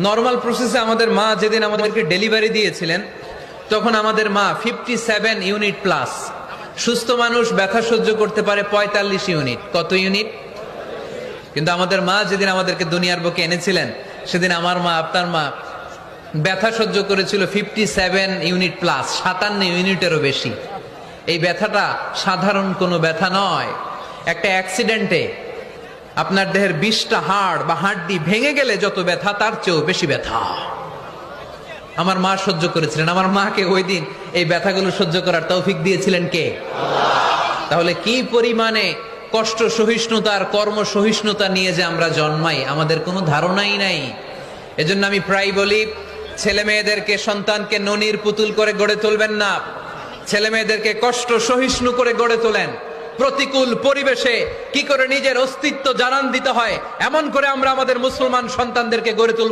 Normal প্রসেসে আমাদের মা যেদিন আমাদেরকে ডেলিভারি দিয়েছিলেন তখন আমাদের মা 57 ইউনিট প্লাস। সুস্থ মানুষ ব্যথা সহ্য করতে পারে 45 ইউনিট। কত ইউনিট? কিন্তু আমাদের মা যেদিন আমাদেরকে দুনিয়ার বুকে এনেছিলেন সেদিন আমার মা, আপনার মা ব্যথা সহ্য করেছিল 57 ইউনিট প্লাস, 57 ইউনিটেরও বেশি। এই ব্যথাটা সাধারণ কোনো ব্যথা নয়। একটা অ্যাক্সিডেন্টে আপনার দেহের 20টা হাড় বা হাড্ডি ভেঙে গেলে যত ব্যথা তার চেয়েও বেশি ব্যথা আমার মা সহ্য করেছিলেন। আমার মাকে ওই দিন এই ব্যথাগুলো সহ্য করার তৌফিক দিয়েছিলেন কে? তাহলে কি পরিমাণে কষ্ট সহিষ্ণুতার, কর্ম সহিষ্ণুতা নিয়ে যে আমরা জন্মাই আমাদের কোনো ধারণাই নাই। এজন্য আমি প্রায় বলি, ছেলে মেয়েদেরকে, সন্তানকে ননির পুতুল করে গড়ে তুলবেন না। ছেলে মেয়েদেরকে কষ্ট সহিষ্ণু করে গড়ে তোলেন। প্রতিকূল পরিবেশে কি করে নিজের অস্তিত্ব জানান দিতে হয় এমন করে আমরা আমাদের মুসলমান সন্তানদেরকে গড়ে তুলব।